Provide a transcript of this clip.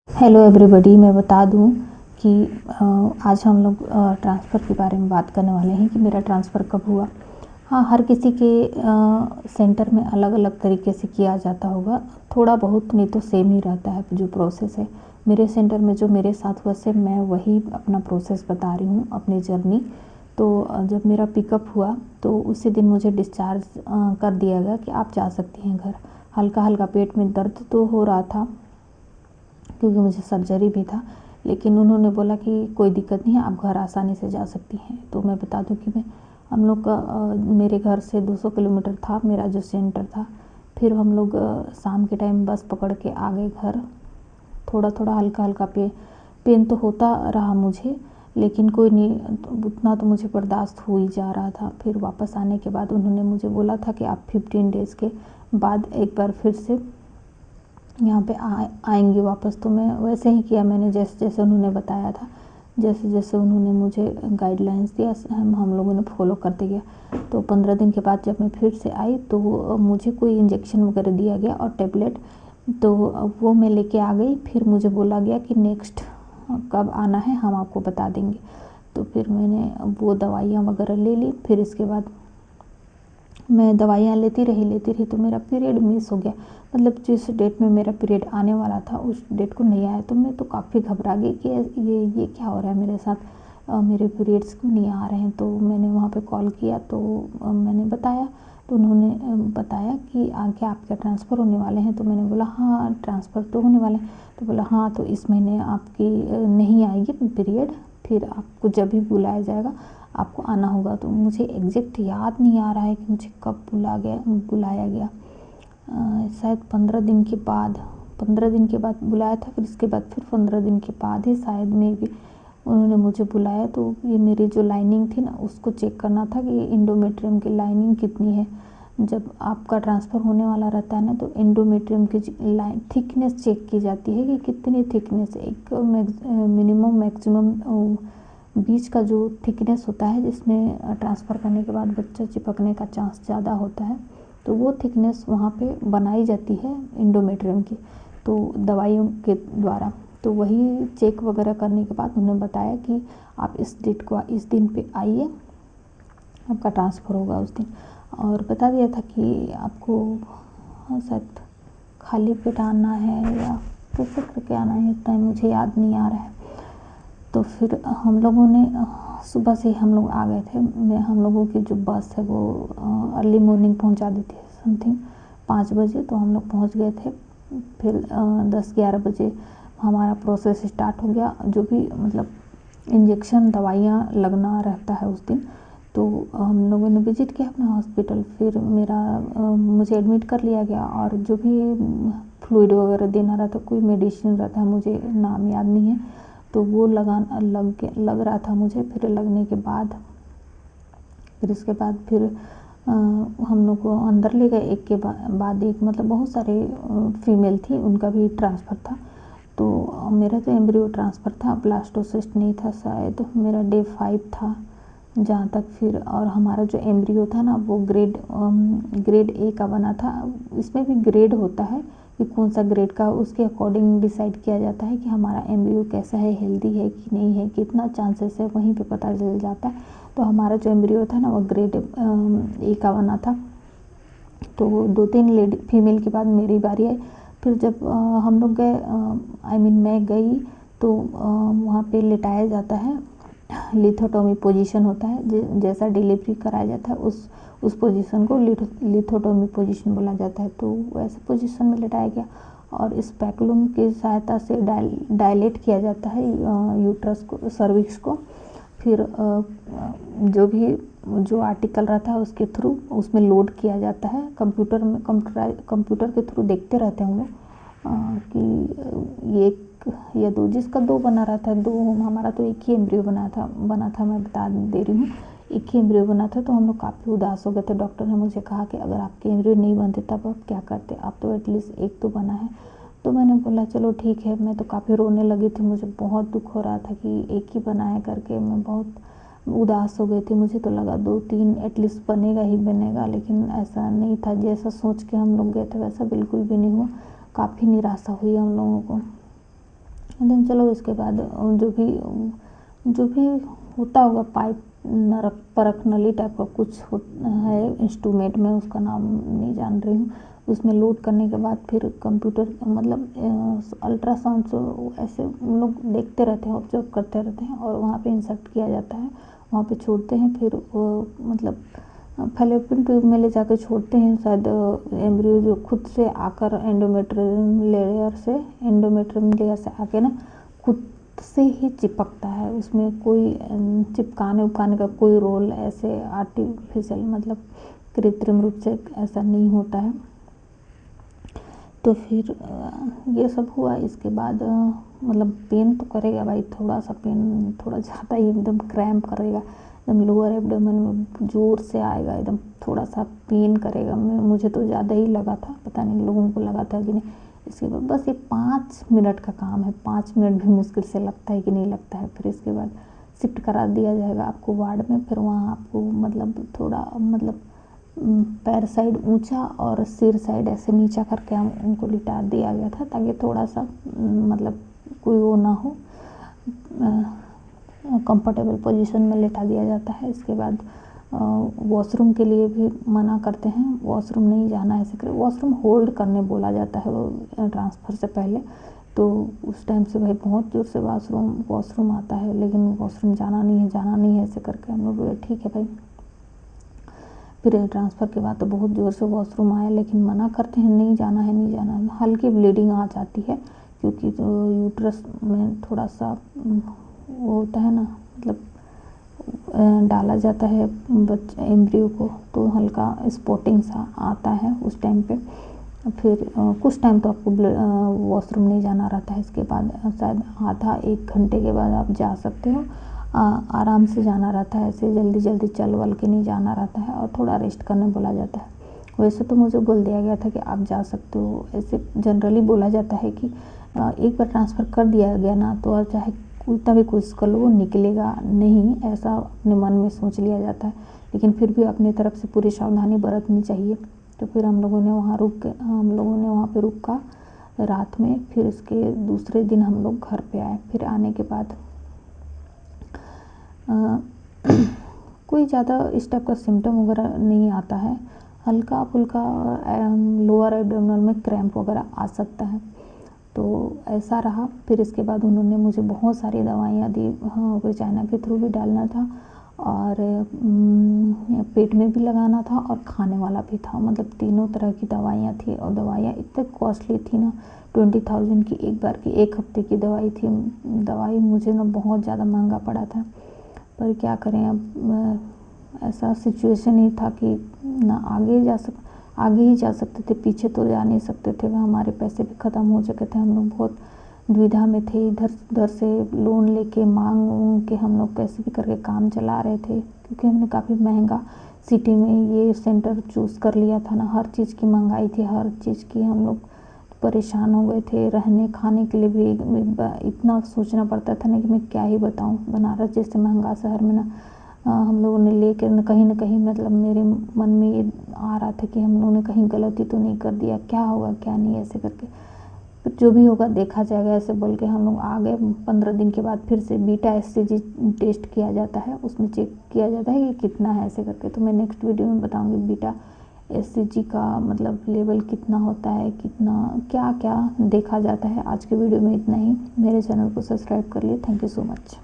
Hello everybody, मैं बता दूं कि आज हम लोग ट्रांसफ़र के बारे में बात करने वाले हैं कि मेरा ट्रांसफ़र कब हुआ। हाँ, हर किसी के सेंटर में अलग-अलग तरीके से किया जाता होगा, थोड़ा बहुत नहीं तो सेम ही रहता है जो प्रोसेस है। मेरे सेंटर में जो मेरे साथ हुआ से मैं वही अपना प्रोसेस बता रही हूँ, अपनी जर्नी। तो जब मेरा पिकअप हुआ तो उसी दिन मुझे डिस्चार्ज कर दिया गया कि आप जा सकती हैं घर। हल्का-हल्का पेट में दर्द तो हो रहा था क्योंकि मुझे सर्जरी भी था, लेकिन उन्होंने बोला कि कोई दिक्कत नहीं है, आप घर आसानी से जा सकती हैं। तो मैं बता दूं कि हम लोग का मेरे घर से 200 किलोमीटर था मेरा जो सेंटर था। फिर हम लोग शाम के टाइम बस पकड़ के आ गए घर। थोड़ा थोड़ा हल्का हल्का पेन तो होता रहा मुझे, लेकिन कोई नहीं, उतना तो मुझे बर्दाश्त हो ही जा रहा था। फिर वापस आने के बाद उन्होंने मुझे बोला था कि आप 15 डेज़ के बाद एक बार फिर से यहाँ पे आएंगे वापस। तो मैं वैसे ही किया, मैंने जैसे जैसे उन्होंने बताया था, जैसे जैसे उन्होंने मुझे गाइडलाइंस दिया हम लोगों ने फॉलो करते गया। तो 15 दिन के बाद जब मैं फिर से आई तो मुझे कोई इंजेक्शन वगैरह दिया गया और टेबलेट, तो वो मैं लेके आ गई। फिर मुझे बोला गया कि नेक्स्ट कब आना है हम आपको बता देंगे। तो फिर मैंने वो दवाइयाँ वगैरह ले ली। फिर इसके बाद मैं दवाइयाँ लेती रही तो मेरा पीरियड मिस हो गया। मतलब जिस डेट में मेरा पीरियड आने वाला था उस डेट को नहीं आया। तो मैं तो काफ़ी घबरा गई कि ये क्या हो रहा है मेरे साथ, मेरे पीरियड्स क्यों नहीं आ रहे हैं। तो मैंने वहाँ पे कॉल किया तो मैंने बताया। तो उन्होंने बताया कि आगे आपके ट्रांसफ़र होने वाले हैं। तो मैंने बोला हाँ, ट्रांसफ़र तो होने वाले हैं। तो बोला हाँ, तो इस महीने आपकी नहीं आएगी पीरियड, फिर आपको जब भी बुलाया जाएगा आपको आना होगा। तो मुझे एग्जैक्ट याद नहीं आ रहा है कि मुझे कब बुलाया गया। शायद 15 दिन के बाद बुलाया था। फिर इसके बाद फिर 15 दिन के बाद ही शायद में भी उन्होंने मुझे बुलाया। तो ये मेरी जो लाइनिंग थी ना, उसको चेक करना था कि एंडोमेट्रियम की लाइनिंग कितनी है। जब आपका ट्रांसफ़र होने वाला रहता है ना, तो एंडोमेट्रियम की लाइन थिकनेस चेक की जाती है कि कितनी थिकनेस, एक मिनिमम मैक्सिमम बीच का जो थिकनेस होता है जिसमें ट्रांसफ़र करने के बाद बच्चा चिपकने का चांस ज़्यादा होता है, तो वो थिकनेस वहाँ पे बनाई जाती है एंडोमेट्रियम की, तो दवाइयों के द्वारा। तो वही चेक वगैरह करने के बाद उन्होंने बताया कि आप इस डेट को इस दिन पे आइए, आपका ट्रांसफ़र होगा उस दिन। और बता दिया था कि आपको शायद खाली पेट आना है या कैसे करके आना है, इतना मुझे याद नहीं आ रहा है। तो फिर हम लोगों ने सुबह से हम लोग आ गए थे। हम लोगों की जो बस है वो अर्ली मॉर्निंग पहुंचा देती है, समथिंग 5 बजे। तो हम लोग पहुंच गए थे। फिर 10-11 बजे हमारा प्रोसेस स्टार्ट हो गया, जो भी मतलब इंजेक्शन दवाइयाँ लगना रहता है उस दिन। तो हम लोगों ने विज़िट किया अपना हॉस्पिटल। फिर मुझे एडमिट कर लिया गया और जो भी फ्लूइड वगैरह देना रहता, कोई मेडिसिन रहता है, मुझे नाम याद नहीं है, तो वो लग रहा था मुझे। फिर लगने के बाद फिर इसके बाद फिर हम लोग को अंदर ले गए। एक के बाद एक, मतलब बहुत सारे फीमेल थी, उनका भी ट्रांसफ़र था। तो मेरा तो एम्ब्रियो ट्रांसफ़र था, ब्लास्टोसिस्ट नहीं था शायद, मेरा डे 5 था जहाँ तक। फिर और हमारा जो एम्ब्रियो था ना वो ग्रेड ए का बना था। इसमें भी ग्रेड होता है कि कौन सा ग्रेड का, उसके अकॉर्डिंग डिसाइड किया जाता है कि हमारा एम्ब्रियो कैसा है, हेल्दी है कि नहीं है, कितना चांसेस है, वहीं पे पता चल जाता है। तो हमारा जो एम्ब्रियो था ना वो ग्रेड ए का बना था। तो 2-3 फीमेल के बाद मेरी बारी आई। फिर जब हम लोग गए, मैं गई, तो वहाँ पे लिटाया जाता है, लिथोटोमी पोजीशन होता है, जैसा डिलीवरी कराया जाता है उस पोजीशन को लिथोटोमी पोजीशन बोला जाता है। तो वैसे पोजीशन में लिटाया गया और स्पेकुलम की सहायता से डायलेट किया जाता है यूट्रस को, सर्विक्स को। फिर जो आर्टिकल रहता है उसके थ्रू उसमें लोड किया जाता है कंप्यूटर के थ्रू देखते रहते हैं हम लोग कि एक या दो, जिसका 2 बना रहता है 2। हमारा तो एक ही एम्ब्रियो बना था, मैं बता दे रही हूँ, एक ही एम्ब्रियो बना था। तो हम लोग काफ़ी उदास हो गए थे। डॉक्टर ने मुझे कहा कि अगर आपके एम्ब्रियो नहीं बनते तब आप क्या करते, आप तो एटलीस्ट एक तो बना है। तो मैंने बोला चलो ठीक है। मैं तो काफ़ी रोने लगी थी, मुझे बहुत दुख हो रहा था कि एक ही बना है करके। मैं बहुत उदास हो गई थी, मुझे तो लगा 2-3 एटलीस्ट बनेगा ही बनेगा, लेकिन ऐसा नहीं था। जैसा सोच के हम लोग गए थे वैसा बिल्कुल भी नहीं हुआ। काफ़ी निराशा हुई हम लोगों को। देन चलो इसके बाद जो भी होता होगा, पाइप नरक परख नली टाइप का कुछ है इंस्ट्रूमेंट में, उसका नाम नहीं जान रही हूँ। उसमें लोड करने के बाद फिर कंप्यूटर मतलब अल्ट्रासाउंड से ऐसे हम लोग देखते रहते हैं, ऑब्जर्व करते रहते हैं और वहाँ पे इंसर्ट किया जाता है, वहाँ पे छोड़ते हैं। फिर वो मतलब फैलोपियन ट्यूब में ले जाकर छोड़ते हैं। शायद एम्ब्रियो जो खुद से आकर एंडोमेट्रियम लेयर से आके ना खुद से ही चिपकता है, उसमें कोई चिपकाने उपकाने का कोई रोल ऐसे आर्टिफिशियल मतलब कृत्रिम रूप से ऐसा नहीं होता है। तो फिर ये सब हुआ। इसके बाद मतलब पेन तो करेगा भाई, थोड़ा सा पेन, थोड़ा ज़्यादा ही एकदम क्रैम्प करेगा, एकदम लोअर एब्डोमेन में ज़ोर से आएगा, एकदम थोड़ा सा पेन करेगा। मुझे तो ज़्यादा ही लगा था, पता नहीं लोगों को लगा था कि नहीं। इसके बाद बस ये 5 मिनट का काम है, 5 मिनट भी मुश्किल से लगता है कि नहीं लगता है। फिर इसके बाद शिफ्ट करा दिया जाएगा आपको वार्ड में। फिर वहाँ आपको मतलब थोड़ा मतलब पैर साइड ऊंचा और सिर साइड ऐसे नीचा करके हम उनको लिटा दिया गया था, ताकि थोड़ा सा मतलब कोई वो ना हो, कंफर्टेबल पोजीशन में लेटा दिया जाता है। इसके बाद वॉशरूम के लिए भी मना करते हैं, वॉशरूम नहीं जाना है, ऐसे वॉशरूम होल्ड करने बोला जाता है वो ट्रांसफ़र से पहले। तो उस टाइम से भाई बहुत ज़ोर से वॉशरूम आता है, लेकिन वॉशरूम जाना नहीं है ऐसे करके हम लोग बोले ठीक है भाई। फिर ट्रांसफ़र के बाद तो बहुत ज़ोर से वॉशरूम आया, लेकिन मना करते हैं नहीं जाना है। हल्की ब्लीडिंग आ जाती है, क्योंकि तो यूट्रस में थोड़ा सा वो होता है ना, मतलब डाला जाता है एम्ब्रियो को, तो हल्का स्पॉटिंग सा आता है उस टाइम पे। फिर कुछ टाइम तो आपको वॉशरूम नहीं जाना रहता है। इसके बाद शायद आधा 1 घंटे के बाद आप जा सकते हो। आराम से जाना रहता है, ऐसे जल्दी चल वल के नहीं जाना रहता है, और थोड़ा रेस्ट करने बोला जाता है। वैसे तो मुझे बोल दिया गया था कि आप जा सकते हो, ऐसे जनरली बोला जाता है कि एक बार ट्रांसफ़र कर दिया गया ना, तो और चाहे कितना भी कोशिश कर लो वो निकलेगा नहीं, ऐसा अपने मन में सोच लिया जाता है। लेकिन फिर भी अपनी तरफ से पूरी सावधानी बरतनी चाहिए। तो फिर हम लोगों ने वहाँ पे रुका रात में। फिर इसके दूसरे दिन हम लोग घर पे आए। फिर आने के बाद कोई ज़्यादा इस टाइप का सिम्टम वगैरह नहीं आता है, हल्का फुल्का लोअर एब्डोमिनल में क्रैम्प वगैरह आ सकता है। तो ऐसा रहा। फिर इसके बाद उन्होंने मुझे बहुत सारी दवाइयाँ दी, हाँ वेजाइना के थ्रू भी डालना था, और पेट में भी लगाना था, और खाने वाला भी था। मतलब तीनों तरह की दवाइयाँ थी, और दवाइयाँ इतने कॉस्टली थी ना, 20,000 की एक बार की 1 हफ्ते की दवाई थी। दवाई मुझे ना बहुत ज़्यादा महंगा पड़ा था, पर क्या करें अब, ऐसा सिचुएशन ही था कि ना आगे ही जा सकते थे, पीछे तो जा नहीं सकते थे। वह हमारे पैसे भी ख़त्म हो चुके थे, हम लोग बहुत दुविधा में थे। इधर उधर से लोन लेके मांग के हम लोग कैसे भी करके काम चला रहे थे, क्योंकि हमने काफ़ी महंगा सिटी में ये सेंटर चूज़ कर लिया था ना। हर चीज़ की महंगाई थी, हर चीज़ की हम लोग परेशान हो गए थे। रहने खाने के लिए भी इतना सोचना पड़ता था ना कि मैं क्या ही बताऊँ। बनारस जैसे महंगा शहर में ना हम लोगों ने लेके न कहीं मतलब मेरे मन में ये आ रहा था कि हम लोगों ने कहीं गलती तो नहीं कर दिया, क्या होगा क्या नहीं, ऐसे करके। फिर जो भी होगा देखा जाएगा, ऐसे बोल के हम लोग आ गए। 15 दिन के बाद फिर से बीटा एचसीजी टेस्ट किया जाता है, उसमें चेक किया जाता है कि कितना है, ऐसे करके। तो मैं नेक्स्ट वीडियो में बताऊँगी बीटा एचसीजी का मतलब लेवल कितना होता है, कितना क्या क्या देखा जाता है। आज के वीडियो में इतना ही। मेरे चैनल को सब्सक्राइब कर लिए। Thank you so much.